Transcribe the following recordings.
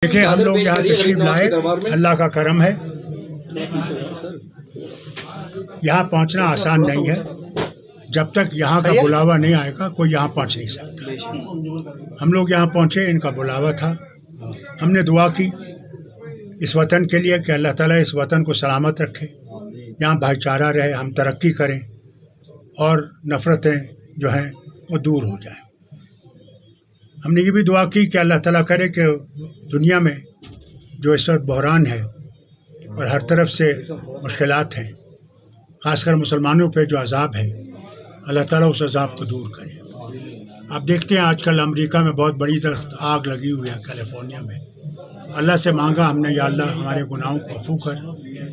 دیکھیں ہم لوگ یہاں تشریف لائے، اللہ کا کرم ہے. یہاں پہنچنا آسان نہیں ہے. جب تک یہاں کا بلاوا نہیں آئے گا کوئی یہاں پہنچ نہیں سکتا. ہم لوگ یہاں پہنچے، ان کا بلاوا تھا. ہم نے دعا کی اس وطن کے لیے کہ اللہ تعالیٰ اس وطن کو سلامت رکھے، یہاں بھائی چارہ رہے، ہم ترقی کریں اور نفرتیں جو ہیں وہ دور ہو جائیں. ہم نے یہ بھی دعا کی کہ اللہ تعالیٰ کرے کہ دنیا میں جو اس وقت بحران ہے اور ہر طرف سے مشکلات ہیں، خاص کر مسلمانوں پہ جو عذاب ہے، اللہ تعالیٰ اس عذاب کو دور کرے. آپ دیکھتے ہیں آج کل امریکہ میں بہت بڑی طرح آگ لگی ہوئی ہے، کیلیفورنیا میں. اللہ سے مانگا ہم نے، یا اللہ ہمارے گناہوں کو عفو کر،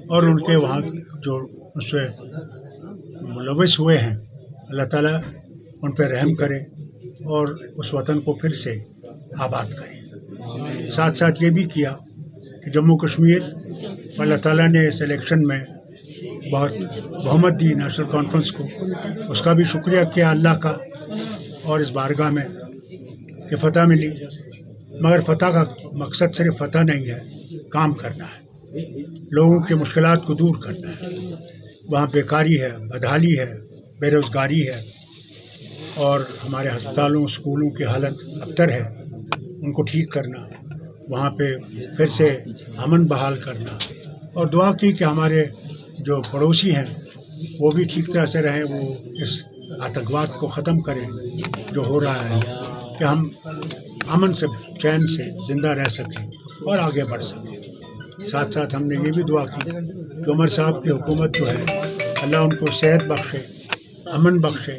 اور ان کے وہاں جو اس سے ملوث ہوئے ہیں اللہ تعالیٰ ان پہ رحم کرے اور اس وطن کو پھر سے آباد کرے. ساتھ ساتھ یہ بھی کیا کہ جموں کشمیر اللہ تعالیٰ نے اس الیکشن میں بہت بہمت دی نیشنل کانفرنس کو، اس کا بھی شکریہ کیا اللہ کا، اور اس بارگاہ میں کہ فتح ملی. مگر فتح کا مقصد صرف فتح نہیں ہے، کام کرنا ہے، لوگوں کی مشکلات کو دور کرنا ہے. وہاں بیکاری ہے، بدحالی ہے، بے روزگاری ہے، اور ہمارے ہسپتالوں اسکولوں کی حالت ابتر ہے، ان کو ٹھیک کرنا، وہاں پہ پھر سے امن بحال کرنا. اور دعا کی کہ ہمارے جو پڑوسی ہیں وہ بھی ٹھیک طرح سے رہیں، وہ اس آتنکواد کو ختم کریں جو ہو رہا ہے، کہ ہم امن سے چین سے زندہ رہ سکیں اور آگے بڑھ سکیں. ساتھ ساتھ ہم نے یہ بھی دعا کی کہ عمر صاحب کی حکومت جو ہے اللہ ان کو صحت بخشے، امن بخشے،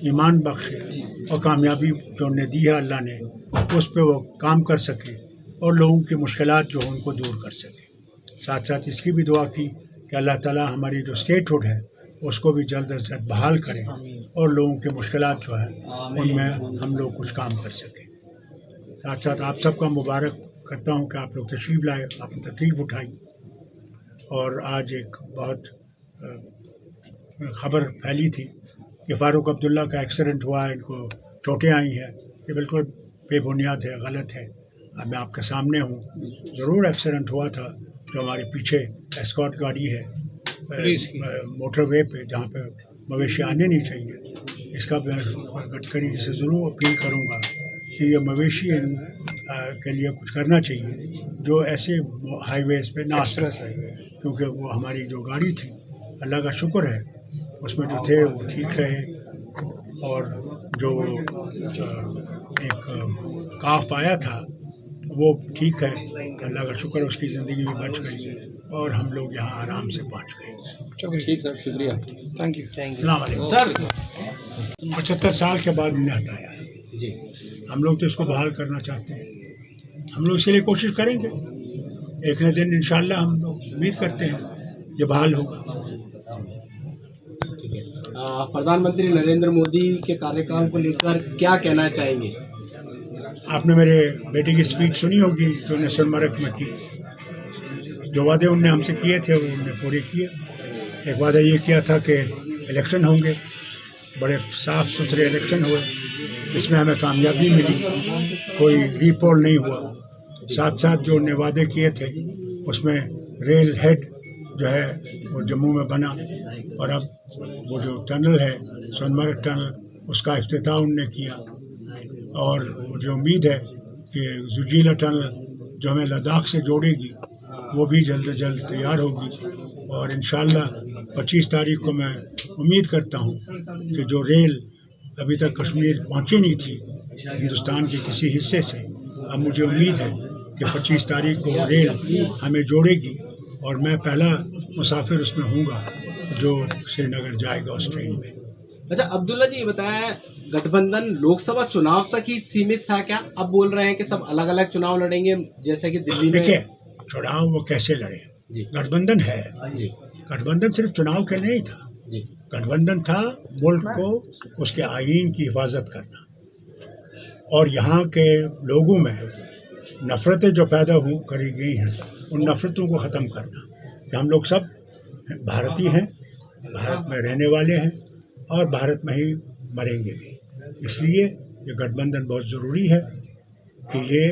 ایمان بخشے، اور کامیابی جو انہیں دی ہے اللہ نے اس پہ وہ کام کر سکے اور لوگوں کی مشکلات جو ہیں ان کو دور کر سکے. ساتھ ساتھ اس کی بھی دعا کی کہ اللہ تعالیٰ ہماری جو اسٹیٹ ہوڈ ہے اس کو بھی جلد از جلد بحال کریں اور لوگوں کی مشکلات جو ہیں ان میں ہم لوگ کچھ کام کر سکیں. ساتھ ساتھ آپ سب کا مبارک کرتا ہوں کہ آپ لوگ تشریف لائے، آپ نے تکلیف اٹھائی. اور آج ایک بہت خبر پھیلی تھی کہ فاروق عبداللہ کا ایکسیڈنٹ ہوا ہے، ان کو چوٹیں آئی ہیں. یہ بالکل بے بنیاد ہے، غلط ہے. اب میں آپ کے سامنے ہوں، ضرور ایکسیڈنٹ ہوا تھا. جو ہمارے پیچھے اسکاٹ گاڑی ہے موٹر وے پہ جہاں پہ مویشی آنے نہیں چاہیے، اس کا میں گڈکری سے ضرور اپیل کروں گا کہ یہ مویشی کے لیے کچھ کرنا چاہیے جو ایسے ہائی ویز پہ نہ آسے، کیونکہ وہ ہماری جو گاڑی تھی اللہ کا شکر ہے اس میں جو تھے وہ ٹھیک رہے، اور جو ایک کاف آیا تھا وہ ٹھیک ہے، اللہ کا شکر اس کی زندگی بھی بچ گئی اور ہم لوگ یہاں آرام سے پہنچ گئے. ٹھیک سر، شکریہ، تھینک یو. السلام علیکم سر. 75 سال کے بعد انہیں ہٹایا ہے جی. ہم لوگ تو اس کو بحال کرنا چاہتے ہیں. ہم لوگ اس کے لیے کوشش کریں گے، ایک نہ دن انشاءاللہ ہم لوگ امید کرتے ہیں یہ بحال ہوگا. پردھان منتری نریندر مودی کے کاریہ کال کو لے کر کیا کہنا چاہیں گے؟ آپ نے میرے بیٹے کی اسپیچ سنی ہوگی جو انہیں سنمرگ میں کی. جو وعدے انہوں نے ہم سے کیے تھے وہ انہوں نے پورے کیے. ایک وعدہ یہ کیا تھا کہ الیکشن ہوں گے، بڑے صاف ستھرے الیکشن ہوئے، اس میں ہمیں کامیابی ملی، کوئی ری پول نہیں ہوا. ساتھ ساتھ جو انہوں نے وعدے کیے تھے اس میں ریل ہیڈ جو ہے وہ جموں میں بنا، اور اب وہ جو ٹنل ہے سونمرگ ٹنل اس کا افتتاح انہوں نے کیا. اور مجھے امید ہے کہ زوجیلا ٹنل جو ہمیں لداخ سے جوڑے گی وہ بھی جلد از جلد تیار ہوگی. اور انشاءاللہ 25 تاریخ کو میں امید کرتا ہوں کہ جو ریل ابھی تک کشمیر پہنچی نہیں تھی ہندوستان کے کسی حصے سے، اب مجھے امید ہے کہ 25 تاریخ کو ریل ہمیں جوڑے گی اور میں پہلا مسافر اس میں ہوں گا جو سری نگر جائے گا اس ٹرین میں. اچھا عبداللہ جی، یہ بتائیں گٹھ بندھن لوک سبھا چناؤ تک ہی سیمت تھا کیا؟ اب بول رہے ہیں کہ سب الگ الگ چناؤ لڑیں گے، جیسے کہ دلی میں. دیکھیں چناؤ وہ کیسے لڑے، جی گٹھ بندھن ہے جی گٹھ بندھن صرف چناؤ کے نہیں تھا. جی گٹھ بندھن تھا ملک کو اس کے آئین کی حفاظت کرنا، اور یہاں کے لوگوں میں نفرتیں جو پیدا کری گئی ہیں ان نفرتوں کو ختم کرنا، کہ ہم لوگ سب بھارتی ہیں، بھارت میں رہنے والے ہیں اور بھارت میں ہی مریں گے بھی. اس لیے یہ گٹھ بندھن بہت ضروری ہے کہ یہ